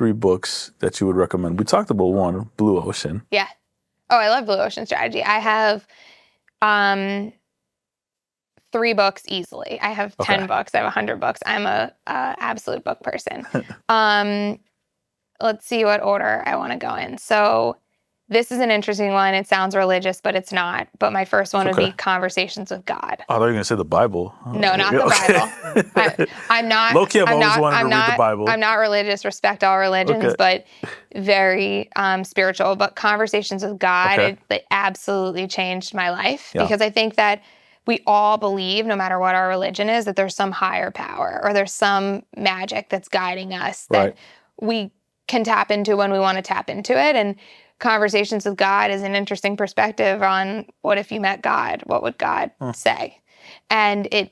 3 books that you would recommend? We talked about one, Blue Ocean. Yeah. Oh, I love Blue Ocean Strategy. I have 3 books easily. I have 10 books. I have 100 books. I'm a absolute book person. Let's see what order I want to go in. So this is an interesting one. It sounds religious, but it's not. But my first one would be Conversations with God. I thought you were going to say the Bible. No, not the Bible. I'm not. Low-key, I've always wanted to read the Bible. I'm not religious. Respect all religions, but very spiritual. But Conversations with God, it absolutely changed my life because I think that we all believe, no matter what our religion is, that there's some higher power or there's some magic that's guiding us that we can tap into when we want to tap into it. And Conversations with God is an interesting perspective on what if you met God? What would God say? And it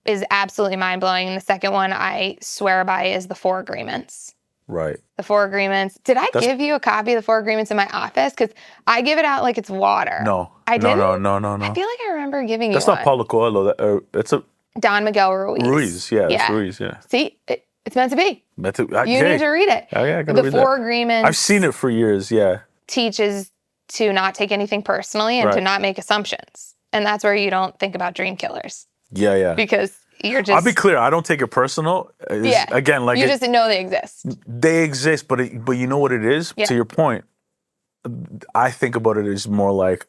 is absolutely mind-blowing. And the second one I swear by is The 4 Agreements. Right. The 4 Agreements. Did I give you a copy of The 4 Agreements in my office? Because I give it out like it's water. No. I didn't? No. I feel like I remember giving you That's one. not Paulo Coelho. It's a... Don Miguel Ruiz. Ruiz, it's Ruiz, yeah. See? It's meant to be. You need to read it. I gotta read The 4 Agreements. I've seen it for years, teaches to not take anything personally and to not make assumptions. And that's where you don't think about dream killers. Yeah. Because you're just... I'll be clear, I don't take it personal. Again, like... You just know they exist. They exist, but you know what it is? To your point, I think about it as more like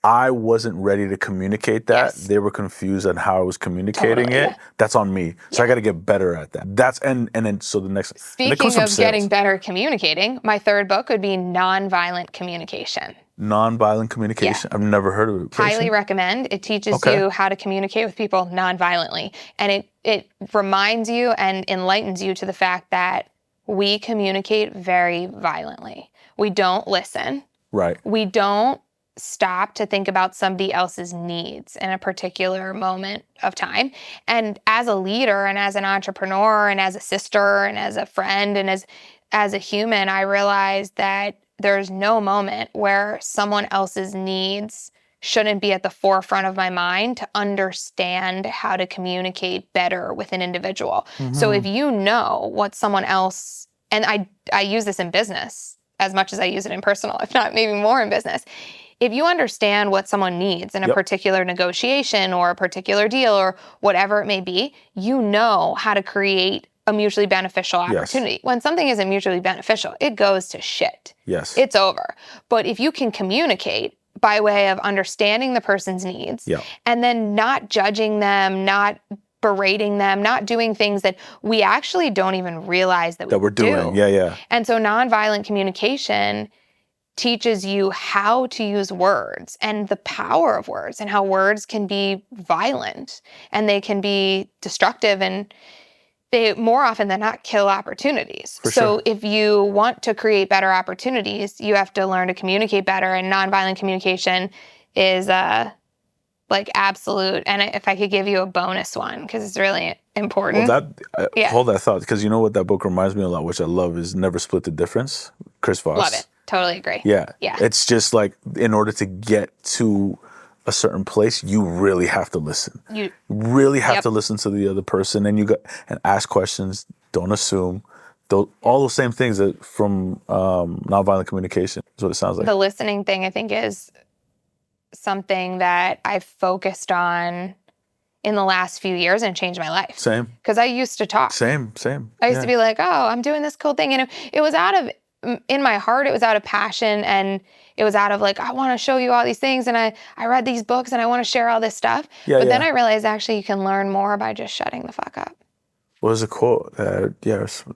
I wasn't ready to communicate that. Yes. They were confused on how I was communicating it. Yeah. That's on me. So I got to get better at that. That's and then so the next. Speaking of getting better at communicating, my third book would be Nonviolent Communication. Nonviolent communication. Yeah. I've never heard of it. Highly recommend. It teaches you how to communicate with people nonviolently, and it reminds you and enlightens you to the fact that we communicate very violently. We don't listen. Right. We don't stop to think about somebody else's needs in a particular moment of time. And as a leader and as an entrepreneur and as a sister and as a friend and as a human, I realized that there's no moment where someone else's needs shouldn't be at the forefront of my mind to understand how to communicate better with an individual. Mm-hmm. So if you know what someone else, and I use this in business as much as I use it in personal, if not maybe more in business. If you understand what someone needs in a particular negotiation or a particular deal or whatever it may be, you know how to create a mutually beneficial opportunity. Yes. When something isn't mutually beneficial, it goes to shit. Yes. It's over. But if you can communicate by way of understanding the person's needs and then not judging them, not berating them, not doing things that we actually don't even realize that we're doing. Yeah. And so nonviolent communication teaches you how to use words and the power of words and how words can be violent and they can be destructive and they more often than not kill opportunities. So if you want to create better opportunities, you have to learn to communicate better, and nonviolent communication is like absolute. And if I could give you a bonus one, because it's really important. Well, hold that thought, because you know what that book reminds me a lot, which I love, is Never Split the Difference. Chris Voss. Love it. Totally agree. Yeah. It's just like, in order to get to a certain place, you really have to listen. You really have to listen to the other person, and and ask questions. Don't assume. All those same things that from nonviolent communication is what it sounds like. The listening thing, I think, is something that I've focused on in the last few years and changed my life. Same. Because I used to talk. Same. I used to be like, oh, I'm doing this cool thing. And it was out of, in my heart, it was out of passion, and it was out of like, I want to show you all these things, and I read these books and I want to share all this stuff. But then I realized actually you can learn more by just shutting the fuck up. What was the quote?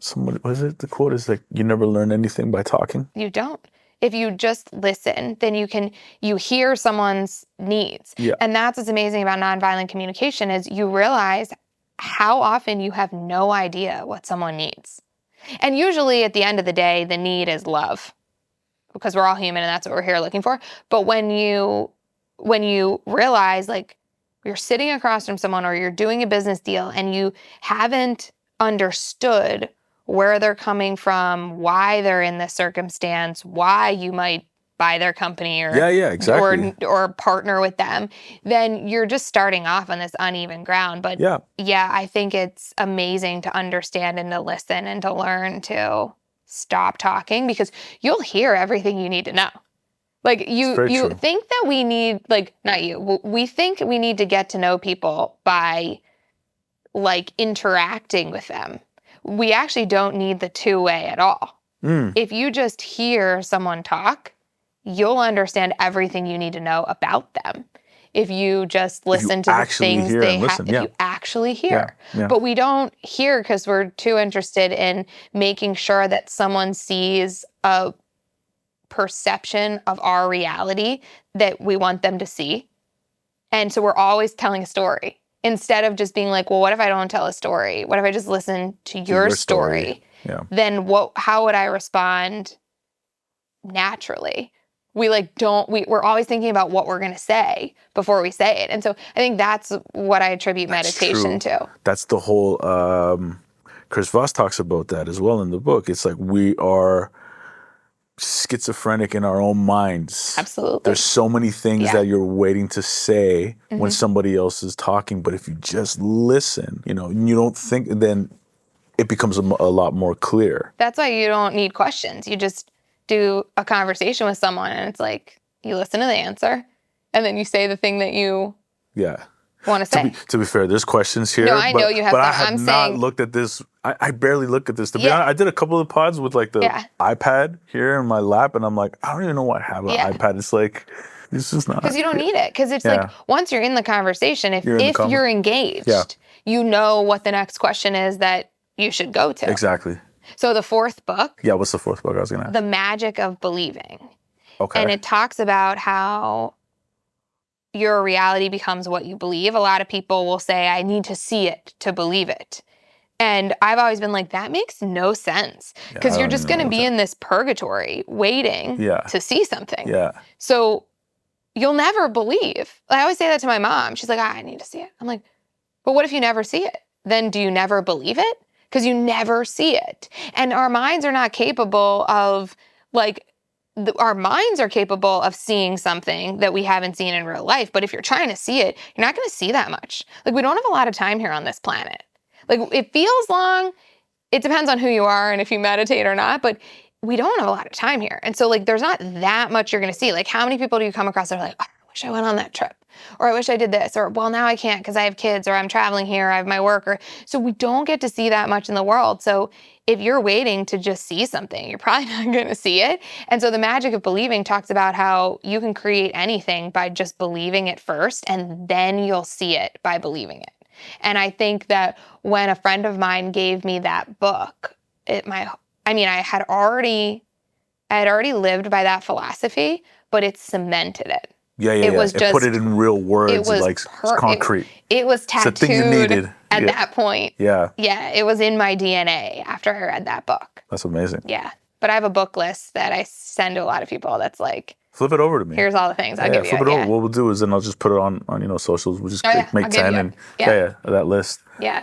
Somebody, was it the quote is like, you never learn anything by talking? You don't. If you just listen, then you hear someone's needs. Yeah. And that's what's amazing about nonviolent communication is you realize how often you have no idea what someone needs. And usually at the end of the day, the need is love, because we're all human and that's what we're here looking for. But when you realize, like, you're sitting across from someone or you're doing a business deal and you haven't understood where they're coming from, why they're in this circumstance, why you might buy their company or exactly. or partner with them, then you're just starting off on this uneven ground. But I think it's amazing to understand and to listen and to learn to stop talking, because you'll hear everything you need to know. Like you think that we need, like, not you, we think we need to get to know people by like interacting with them. We actually don't need the two-way at all. If you just hear someone talk, you'll understand everything you need to know about them. If you just listen to the things they have, if you actually hear. But we don't hear because we're too interested in making sure that someone sees a perception of our reality that we want them to see. And so we're always telling a story instead of just being like, well, what if I don't tell a story? What if I just listen to your story? Then how would I respond naturally? We're always thinking about what we're going to say before we say it. And so I think that's what I attribute meditation to. That's the whole, Chris Voss talks about that as well in the book. It's like we are schizophrenic in our own minds. Absolutely. There's so many things that you're waiting to say when somebody else is talking. But if you just listen, you don't think, then it becomes a lot more clear. That's why you don't need questions. You just do a conversation with someone and it's like, you listen to the answer and then you say the thing that you want to say. To be fair, there's questions here. No, I know you have but some. I have not looked at this. I barely look at this. To be honest, I did a couple of pods with like the iPad here in my lap and I'm like, I don't even know why I have an iPad. It's like, it's just not. Because you don't need it. Because it's like, once you're in the conversation, if you're engaged, you know what the next question is that you should go to. Exactly. So the fourth book. Yeah, what's the fourth book I was going to ask? The Magic of Believing. Okay. And it talks about how your reality becomes what you believe. A lot of people will say, I need to see it to believe it. And I've always been like, that makes no sense. Because you're just going to be in this purgatory waiting to see something. Yeah. So you'll never believe. I always say that to my mom. She's like, I need to see it. I'm like, but what if you never see it? Then do you never believe it? Because you never see it. And our minds are not capable of, our minds are capable of seeing something that we haven't seen in real life. But if you're trying to see it, you're not going to see that much. Like, we don't have a lot of time here on this planet. Like, it feels long. It depends on who you are and if you meditate or not. But we don't have a lot of time here. And so, there's not that much you're going to see. Like, how many people do you come across that are like, oh, I wish I went on that trip? Or I wish I did this, or well, now I can't because I have kids, or I'm traveling here, I have my work, so we don't get to see that much in the world. So if you're waiting to just see something, you're probably not going to see it. And so the Magic of Believing talks about how you can create anything by just believing it first, and then you'll see it by believing it. And I think that when a friend of mine gave me that book, I had already lived by that philosophy, but it cemented it. It was just, put it in real words, it's concrete. It was tattooed at that point. Yeah. Yeah, it was in my DNA after I read that book. That's amazing. Yeah. But I have a book list that I send to a lot of people that's like, flip it over to me. Here's all the things I'll give you. Flip it over. What we'll do is then I'll just put it on socials. We'll just make 10 and that list. Yeah.